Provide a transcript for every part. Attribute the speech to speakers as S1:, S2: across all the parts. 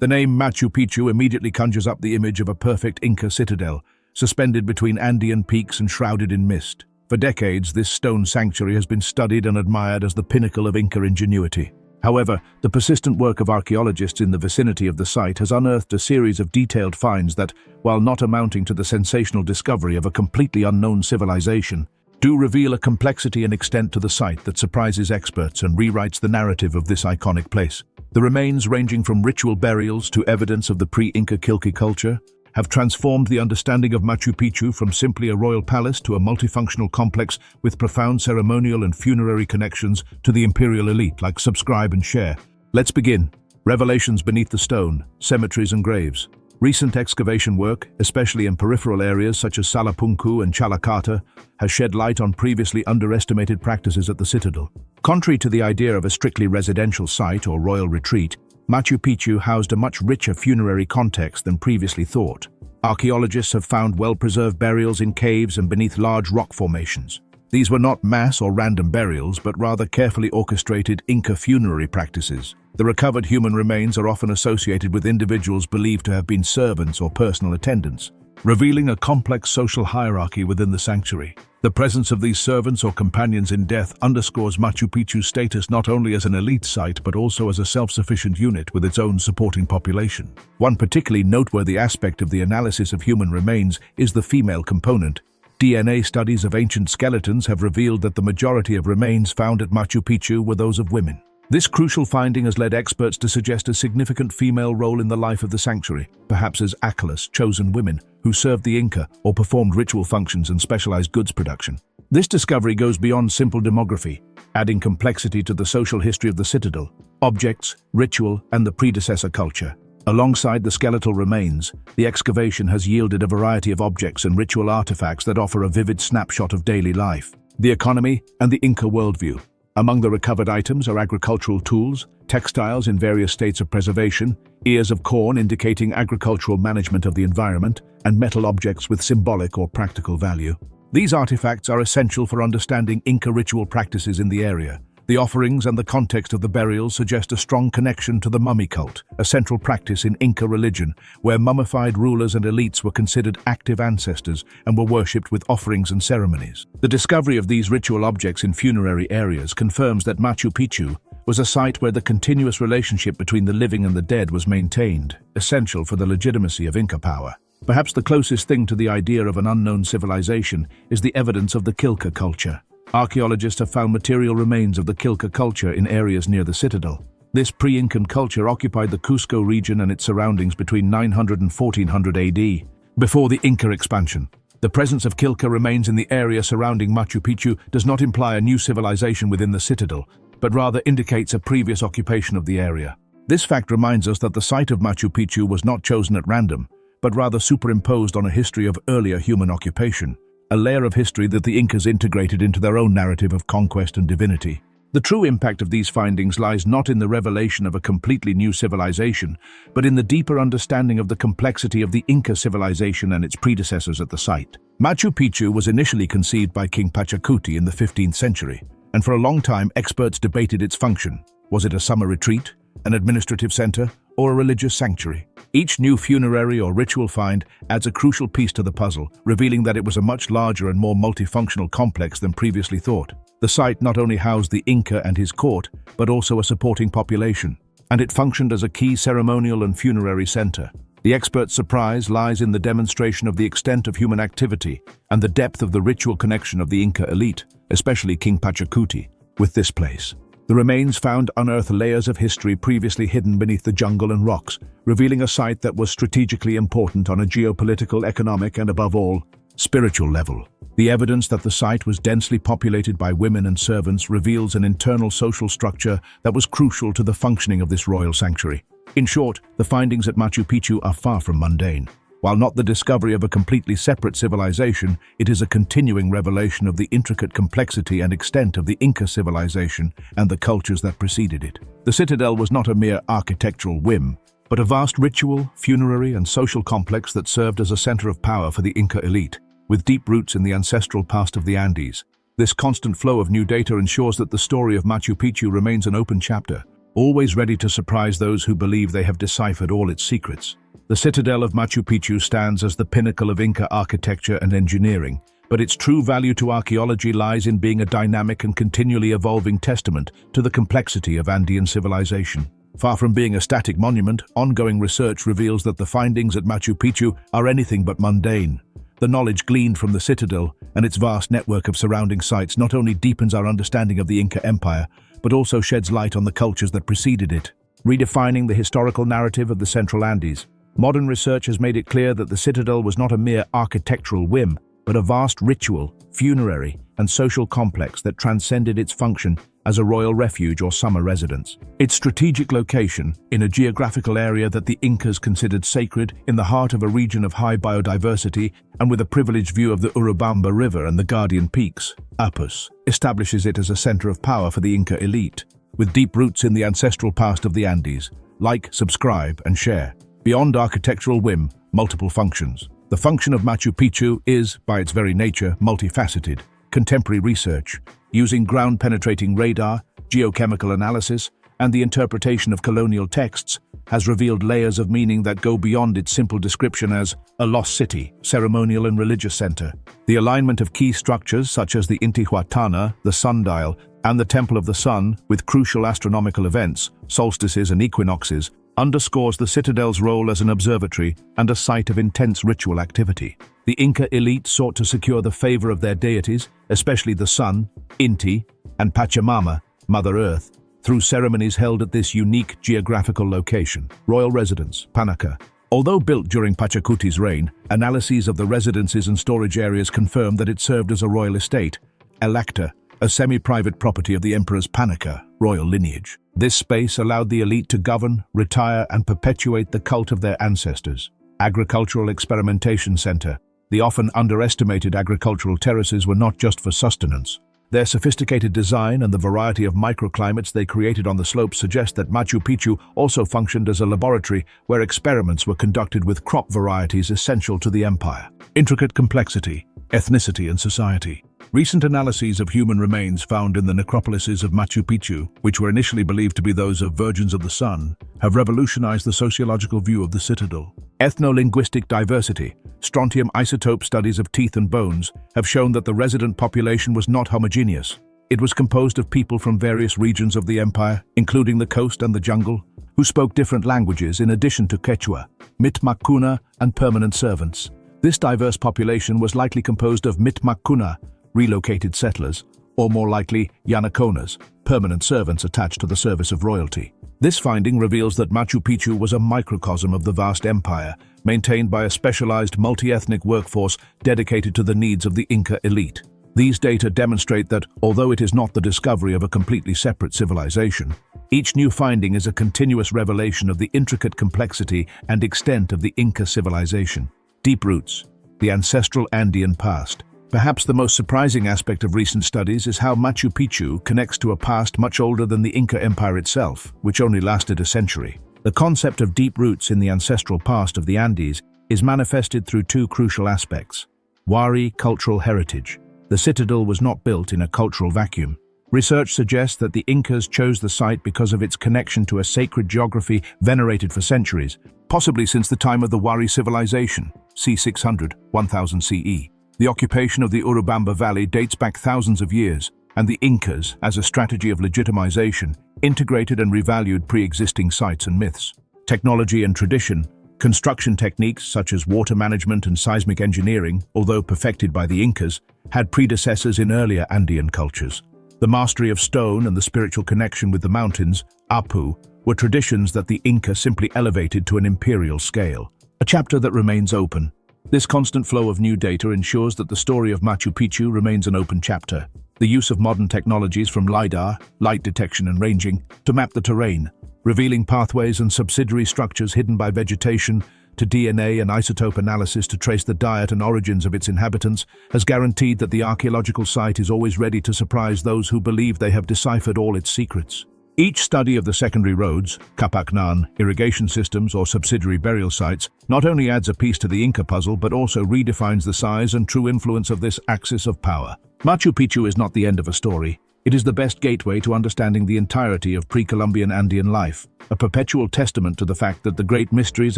S1: The name Machu Picchu immediately conjures up the image of a perfect Inca citadel, suspended between Andean peaks and shrouded in mist. For decades, this stone sanctuary has been studied and admired as the pinnacle of Inca ingenuity. However, the persistent work of archaeologists in the vicinity of the site has unearthed a series of detailed finds that, while not amounting to the sensational discovery of a completely unknown civilization, do reveal a complexity and extent to the site that surprises experts and rewrites the narrative of this iconic place. The remains, ranging from ritual burials to evidence of the pre-Inca Killke culture, have transformed the understanding of Machu Picchu from simply a royal palace to a multifunctional complex with profound ceremonial and funerary connections to the imperial elite. Like, subscribe and share. Let's begin. Revelations beneath the stone, cemeteries and graves. Recent excavation work, especially in peripheral areas such as Sala Punku and Chalacata, has shed light on previously underestimated practices at the citadel. Contrary to the idea of a strictly residential site or royal retreat, Machu Picchu housed a much richer funerary context than previously thought. Archaeologists have found well-preserved burials in caves and beneath large rock formations. These were not mass or random burials, but rather carefully orchestrated Inca funerary practices. The recovered human remains are often associated with individuals believed to have been servants or personal attendants, revealing a complex social hierarchy within the sanctuary. The presence of these servants or companions in death underscores Machu Picchu's status not only as an elite site but also as a self-sufficient unit with its own supporting population. One particularly noteworthy aspect of the analysis of human remains is the female component. DNA studies of ancient skeletons have revealed that the majority of remains found at Machu Picchu were those of women. This crucial finding has led experts to suggest a significant female role in the life of the sanctuary, perhaps as acllas, chosen women, who served the Inca or performed ritual functions and specialized goods production. This discovery goes beyond simple demography, adding complexity to the social history of the citadel, objects, ritual, and the predecessor culture. Alongside the skeletal remains, the excavation has yielded a variety of objects and ritual artifacts that offer a vivid snapshot of daily life, the economy, and the Inca worldview. Among the recovered items are agricultural tools, textiles in various states of preservation, ears of corn indicating agricultural management of the environment, and metal objects with symbolic or practical value. These artifacts are essential for understanding Inca ritual practices in the area. The offerings and the context of the burials suggest a strong connection to the mummy cult, a central practice in Inca religion, where mummified rulers and elites were considered active ancestors and were worshipped with offerings and ceremonies. The discovery of these ritual objects in funerary areas confirms that Machu Picchu was a site where the continuous relationship between the living and the dead was maintained, essential for the legitimacy of Inca power. Perhaps the closest thing to the idea of an unknown civilization is the evidence of the Killke culture. Archaeologists have found material remains of the Killke culture in areas near the citadel. This pre-Incan culture occupied the Cusco region and its surroundings between 900 and 1400 AD, before the Inca expansion. The presence of Killke remains in the area surrounding Machu Picchu does not imply a new civilization within the citadel, but rather indicates a previous occupation of the area. This fact reminds us that the site of Machu Picchu was not chosen at random, but rather superimposed on a history of earlier human occupation, a layer of history that the Incas integrated into their own narrative of conquest and divinity. The true impact of these findings lies not in the revelation of a completely new civilization, but in the deeper understanding of the complexity of the Inca civilization and its predecessors at the site. Machu Picchu was initially conceived by King Pachacuti in the 15th century, and for a long time experts debated its function. Was it a summer retreat, an administrative center, or a religious sanctuary? Each new funerary or ritual find adds a crucial piece to the puzzle, revealing that it was a much larger and more multifunctional complex than previously thought. The site not only housed the Inca and his court, but also a supporting population, and it functioned as a key ceremonial and funerary center. The expert's surprise lies in the demonstration of the extent of human activity and the depth of the ritual connection of the Inca elite, especially King Pachacuti, with this place. The remains found unearth layers of history previously hidden beneath the jungle and rocks, revealing a site that was strategically important on a geopolitical, economic, and above all, spiritual level. The evidence that the site was densely populated by women and servants reveals an internal social structure that was crucial to the functioning of this royal sanctuary. In short, the findings at Machu Picchu are far from mundane. While not the discovery of a completely separate civilization, it is a continuing revelation of the intricate complexity and extent of the Inca civilization and the cultures that preceded it. The citadel was not a mere architectural whim, but a vast ritual, funerary, and social complex that served as a center of power for the Inca elite. With deep roots in the ancestral past of the Andes, this constant flow of new data ensures that the story of Machu Picchu remains an open chapter, always ready to surprise those who believe they have deciphered all its secrets. The citadel of Machu Picchu stands as the pinnacle of Inca architecture and engineering, but its true value to archaeology lies in being a dynamic and continually evolving testament to the complexity of Andean civilization. Far from being a static monument, ongoing research reveals that the findings at Machu Picchu are anything but mundane. The knowledge gleaned from the citadel and its vast network of surrounding sites not only deepens our understanding of the Inca Empire, but also sheds light on the cultures that preceded it, redefining the historical narrative of the Central Andes. Modern research has made it clear that the citadel was not a mere architectural whim, but a vast ritual, funerary, and social complex that transcended its function as a royal refuge or summer residence. Its strategic location, in a geographical area that the Incas considered sacred, in the heart of a region of high biodiversity and with a privileged view of the Urubamba River and the Guardian Peaks, Apus, establishes it as a center of power for the Inca elite. With deep roots in the ancestral past of the Andes, like, subscribe, and share. Beyond architectural whim, multiple functions. The function of Machu Picchu is, by its very nature, multifaceted. Contemporary research, using ground-penetrating radar, geochemical analysis, and the interpretation of colonial texts, has revealed layers of meaning that go beyond its simple description as a lost city, ceremonial and religious center. The alignment of key structures such as the Intihuatana, the sundial, and the Temple of the Sun, with crucial astronomical events, solstices and equinoxes, underscores the citadel's role as an observatory and a site of intense ritual activity. The Inca elite sought to secure the favor of their deities, especially the sun, Inti, and Pachamama, Mother Earth, through ceremonies held at this unique geographical location. Royal residence, Panaca. Although built during Pachacuti's reign, analyses of the residences and storage areas confirm that it served as a royal estate, electa, a semi-private property of the emperor's Panaca, royal lineage. This space allowed the elite to govern, retire, and perpetuate the cult of their ancestors. Agricultural Experimentation Center. The often underestimated agricultural terraces were not just for sustenance. Their sophisticated design and the variety of microclimates they created on the slopes suggest that Machu Picchu also functioned as a laboratory where experiments were conducted with crop varieties essential to the empire. Intricate complexity, ethnicity, and society. Recent analyses of human remains found in the necropolises of Machu Picchu, which were initially believed to be those of virgins of the sun, have revolutionized the sociological view of the citadel. Ethno-linguistic diversity. Strontium isotope studies of teeth and bones have shown that the resident population was not homogeneous. It was composed of people from various regions of the empire, including the coast and the jungle, who spoke different languages in addition to Quechua, Mitmacuna, and permanent servants. This diverse population was likely composed of Mitmacuna, relocated settlers, or more likely yanaconas, permanent servants attached to the service of royalty. This finding reveals that Machu Picchu was a microcosm of the vast empire, maintained by a specialized multi-ethnic workforce dedicated to the needs of the Inca elite. These data demonstrate that, although it is not the discovery of a completely separate civilization, each new finding is a continuous revelation of the intricate complexity and extent of the Inca civilization. Deep roots, the ancestral Andean past. Perhaps the most surprising aspect of recent studies is how Machu Picchu connects to a past much older than the Inca Empire itself, which only lasted a century. The concept of deep roots in the ancestral past of the Andes is manifested through two crucial aspects. Wari cultural heritage. The citadel was not built in a cultural vacuum. Research suggests that the Incas chose the site because of its connection to a sacred geography venerated for centuries, possibly since the time of the Wari civilization, c. 600, 1000 CE. The occupation of the Urubamba Valley dates back thousands of years, and the Incas, as a strategy of legitimization, integrated and revalued pre-existing sites and myths. Technology and tradition. Construction techniques such as water management and seismic engineering, although perfected by the Incas, had predecessors in earlier Andean cultures. The mastery of stone and the spiritual connection with the mountains, Apu, were traditions that the Inca simply elevated to an imperial scale. A chapter that remains open. This constant flow of new data ensures that the story of Machu Picchu remains an open chapter. The use of modern technologies from LiDAR, light detection and ranging, to map the terrain, revealing pathways and subsidiary structures hidden by vegetation, to DNA and isotope analysis to trace the diet and origins of its inhabitants, has guaranteed that the archaeological site is always ready to surprise those who believe they have deciphered all its secrets. Each study of the secondary roads, kapaknan, irrigation systems or subsidiary burial sites, not only adds a piece to the Inca puzzle but also redefines the size and true influence of this axis of power. Machu Picchu is not the end of a story. It is the best gateway to understanding the entirety of pre-Columbian Andean life, a perpetual testament to the fact that the great mysteries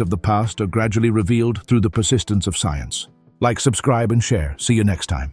S1: of the past are gradually revealed through the persistence of science. Like, subscribe, and share. See you next time.